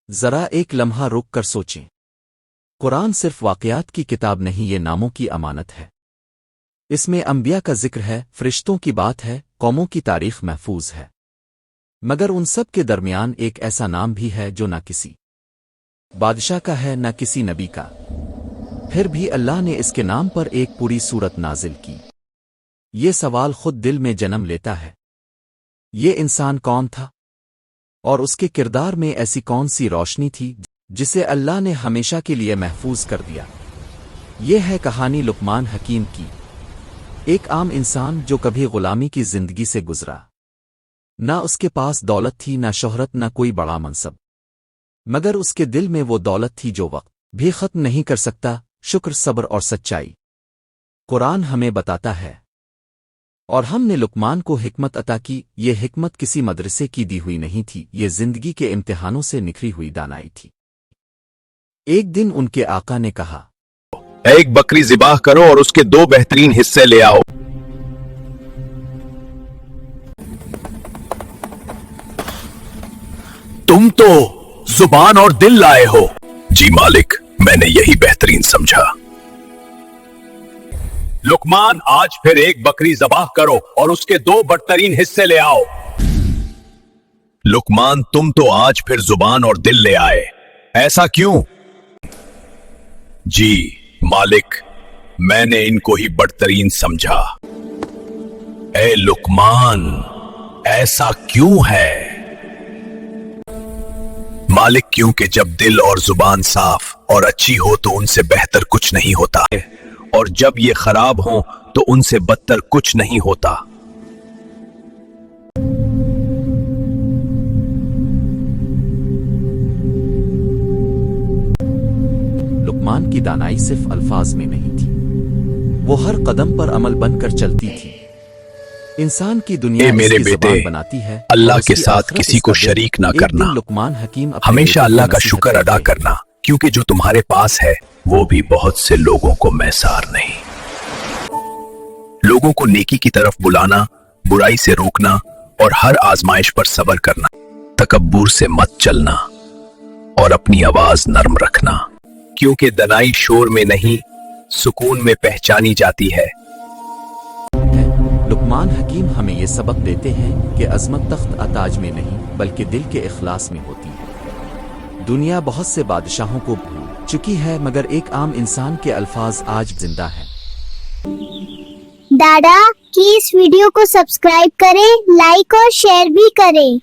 ذرا ایک لمحہ رک کر سوچیں۔ قرآن صرف واقعات کی کتاب نہیں، یہ ناموں کی امانت ہے۔ اس میں انبیاء کا ذکر ہے، فرشتوں کی بات ہے، قوموں کی تاریخ محفوظ ہے، مگر ان سب کے درمیان ایک ایسا نام بھی ہے جو نہ کسی بادشاہ کا ہے نہ کسی نبی کا۔ پھر بھی اللہ نے اس کے نام پر ایک پوری سورت نازل کی۔ یہ سوال خود دل میں جنم لیتا ہے، یہ انسان کون تھا؟ اور اس کے کردار میں ایسی کون سی روشنی تھی جسے اللہ نے ہمیشہ کے لیے محفوظ کر دیا؟ یہ ہے کہانی لقمان حکیم کی، ایک عام انسان جو کبھی غلامی کی زندگی سے گزرا۔ نہ اس کے پاس دولت تھی، نہ شہرت، نہ کوئی بڑا منصب، مگر اس کے دل میں وہ دولت تھی جو وقت بھی ختم نہیں کر سکتا، شکر، صبر اور سچائی۔ قرآن ہمیں بتاتا ہے، اور ہم نے لقمان کو حکمت عطا کی۔ یہ حکمت کسی مدرسے کی دی ہوئی نہیں تھی، یہ زندگی کے امتحانوں سے نکھری ہوئی دانائی تھی۔ ایک دن ان کے آقا نے کہا، ایک بکری ذبح کرو اور اس کے 2 بہترین حصے لے آؤ۔ تم تو زبان اور دل لائے ہو۔ جی مالک، میں نے یہی بہترین سمجھا۔ لقمان، آج پھر ایک بکری ذبح کرو اور اس کے 2 بدترین حصے لے آؤ۔ لقمان، تم تو آج پھر زبان اور دل لے آئے، ایسا کیوں؟ جی مالک، میں نے ان کو ہی بدترین سمجھا۔ اے لقمان، ایسا کیوں ہے؟ مالک، کیونکہ جب دل اور زبان صاف اور اچھی ہو تو ان سے بہتر کچھ نہیں ہوتا ہے، اور جب یہ خراب ہوں تو ان سے بدتر کچھ نہیں ہوتا۔ لقمان کی دانائی صرف الفاظ میں نہیں تھی، وہ ہر قدم پر عمل بن کر چلتی تھی۔ انسان کی دنیا اے میرے اس کی بیٹے، زبان بناتی ہے، اللہ اور اس کے کی ساتھ آخرت کسی اس کو کا دل۔ شریک نہ ایک کرنا۔ دن لقمان حکیم اپنے ہمیشہ بیٹے اللہ کو کا نصیحت شکر ادا کرتے۔ کرنا، کیونکہ جو تمہارے پاس ہے وہ بھی بہت سے لوگوں کو میسر نہیں۔ لوگوں کو نیکی کی طرف بلانا، برائی سے روکنا، اور ہر آزمائش پر صبر کرنا۔ تکبر سے مت چلنا، اور اپنی آواز نرم رکھنا، کیونکہ دنائی شور میں نہیں، سکون میں پہچانی جاتی ہے۔ لقمان حکیم ہمیں یہ سبق دیتے ہیں کہ عظمت تخت اتاج میں نہیں بلکہ دل کے اخلاص میں ہوتی ہے۔ دنیا بہت سے بادشاہوں کو بھول چکی ہے، مگر ایک عام انسان کے الفاظ آج زندہ ہیں۔ دادا کی اس ویڈیو کو سبسکرائب کریں، لائک اور شیئر بھی کریں۔